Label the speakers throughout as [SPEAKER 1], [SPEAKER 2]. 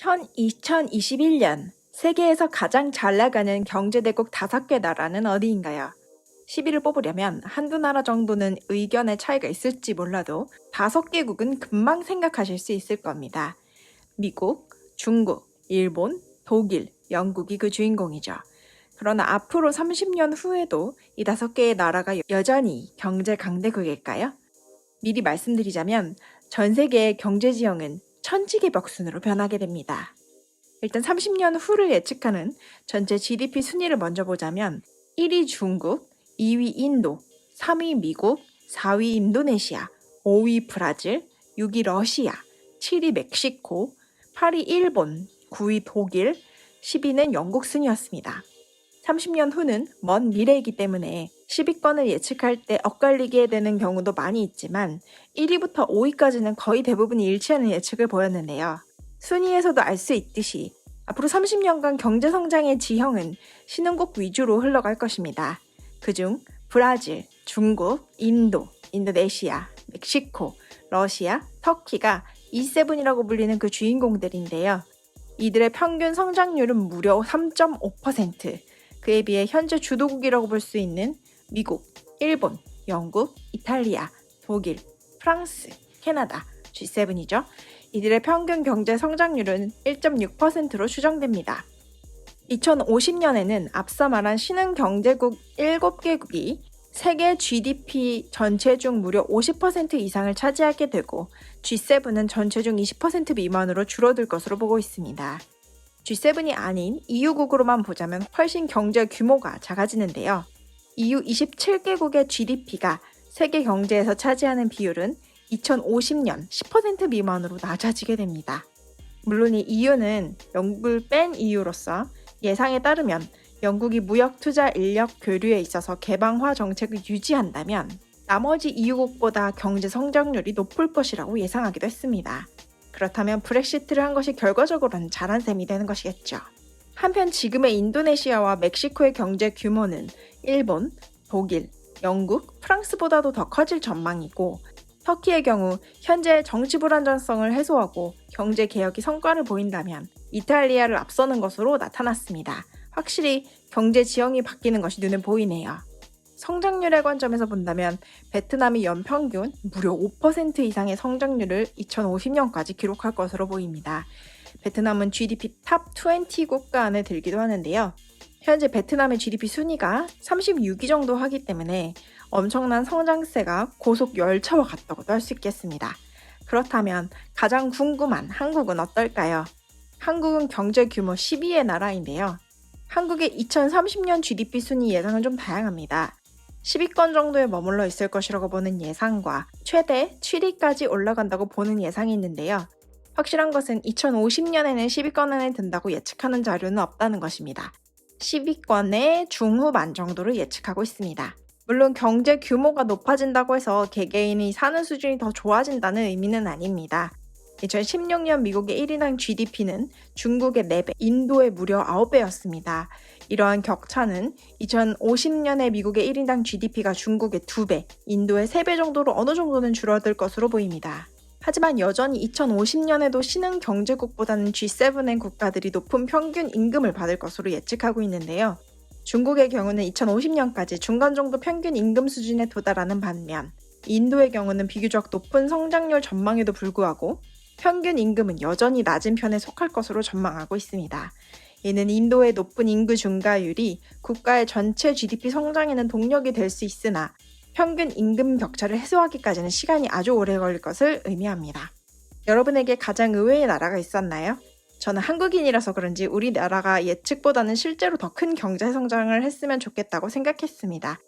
[SPEAKER 1] 현 2021년 세계에서 가장 잘 나가는 경제대국 5개 나라는 어디인가요? 10위를 뽑으려면 한두 나라 정도는 의견의 차이가 있을지 몰라도 5개국은 금방 생각하실 수 있을 겁니다. 미국, 중국, 일본, 독일, 영국이 그 주인공이죠. 그러나 앞으로 30년 후에도 이 5개의 나라가 여전히 경제 강대국일까요? 미리 말씀드리자면 전 세계의 경제 지형은 천지개 벽순으로 변하게 됩니다. 일단 30년 후를 예측하는 전체 GDP 순위를 먼저 보자면 1위 중국, 2위 인도, 3위 미국, 4위 인도네시아, 5위 브라질, 6위 러시아, 7위 멕시코, 8위 일본, 9위 독일, 10위는 영국 순이었습니다. 30년 후는 먼 미래이기 때문에 10위권을 예측할 때 엇갈리게 되는 경우도 많이 있지만 1위부터 5위까지는 거의 대부분이 일치하는 예측을 보였는데요. 순위에서도 알 수 있듯이 앞으로 30년간 경제성장의 지형은 신흥국 위주로 흘러갈 것입니다. 그중 브라질, 중국, 인도, 인도네시아, 멕시코, 러시아, 터키가 E7이라고 불리는 그 주인공들인데요. 이들의 평균 성장률은 무려 3.5%, 그에 비해 현재 주도국이라고 볼 수 있는 미국, 일본, 영국, 이탈리아, 독일, 프랑스, 캐나다, G7이죠. 이들의 평균 경제 성장률은 1.6%로 추정됩니다. 2050년에는 앞서 말한 신흥 경제국 7개국이 세계 GDP 전체 중 무려 50% 이상을 차지하게 되고 G7은 전체 중 20% 미만으로 줄어들 것으로 보고 있습니다. G7이 아닌 EU국으로만 보자면 훨씬 경제 규모가 작아지는데요. EU 27개국의 GDP가 세계 경제에서 차지하는 비율은 2050년 10% 미만으로 낮아지게 됩니다. 물론 이 EU는 영국을 뺀 이유로서 예상에 따르면 영국이 무역, 투자, 인력 교류에 있어서 개방화 정책을 유지한다면 나머지 EU국보다 경제 성장률이 높을 것이라고 예상하기도 했습니다. 그렇다면 브렉시트를 한 것이 결과적으로는 잘한 셈이 되는 것이겠죠. 한편 지금의 인도네시아와 멕시코의 경제 규모는 일본, 독일, 영국, 프랑스보다도 더 커질 전망이고 터키의 경우 현재 정치 불안정성을 해소하고 경제 개혁이 성과를 보인다면 이탈리아를 앞서는 것으로 나타났습니다. 확실히 경제 지형이 바뀌는 것이 눈에 보이네요. 성장률의 관점에서 본다면 베트남이 연평균 무려 5% 이상의 성장률을 2050년까지 기록할 것으로 보입니다. 베트남은 GDP 탑 20 국가 안에 들기도 하는데요. 현재 베트남의 GDP 순위가 36위 정도 하기 때문에 엄청난 성장세가 고속 열차와 같다고도 할 수 있겠습니다. 그렇다면 가장 궁금한 한국은 어떨까요? 한국은 경제 규모 10위의 나라인데요. 한국의 2030년 GDP 순위 예상은 좀 다양합니다. 10위권 정도에 머물러 있을 것이라고 보는 예상과 최대 7위까지 올라간다고 보는 예상이 있는데요. 확실한 것은 2050년에는 10위권 안에 든다고 예측하는 자료는 없다는 것입니다. 10위권의 중후반 정도를 예측하고 있습니다. 물론 경제 규모가 높아진다고 해서 개개인이 사는 수준이 더 좋아진다는 의미는 아닙니다. 2016년 미국의 1인당 GDP는 중국의 4배, 인도의 무려 9배였습니다. 이러한 격차는 2050년에 미국의 1인당 GDP가 중국의 2배, 인도의 3배 정도로 어느 정도는 줄어들 것으로 보입니다. 하지만 여전히 2050년에도 신흥 경제국보다는 G7의 국가들이 높은 평균 임금을 받을 것으로 예측하고 있는데요. 중국의 경우는 2050년까지 중간 정도 평균 임금 수준에 도달하는 반면 인도의 경우는 비교적 높은 성장률 전망에도 불구하고 평균 임금은 여전히 낮은 편에 속할 것으로 전망하고 있습니다. 이는 인도의 높은 인구 증가율이 국가의 전체 GDP 성장에는 동력이 될 수 있으나 평균 임금 격차를 해소하기까지는 시간이 아주 오래 걸릴 것을 의미합니다. 여러분에게 가장 의외의 나라가 있었나요? 저는 한국인이라서 그런지 우리나라가 예측보다는 실제로 더 큰 경제 성장을 했으면 좋겠다고 생각했습니다.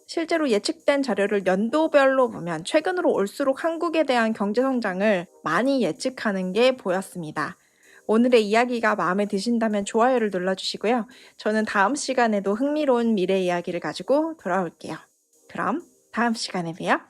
[SPEAKER 1] 실제로 예측된 자료를 연도별로 보면 최근으로 올수록 한국에 대한 경제 성장을 많이 예측하는 게 보였습니다. 오늘의 이야기가 마음에 드신다면 좋아요를 눌러주시고요. 저는 다음 시간에도 흥미로운 미래 이야기를 가지고 돌아올게요. 그럼 다음 시간에 봬요.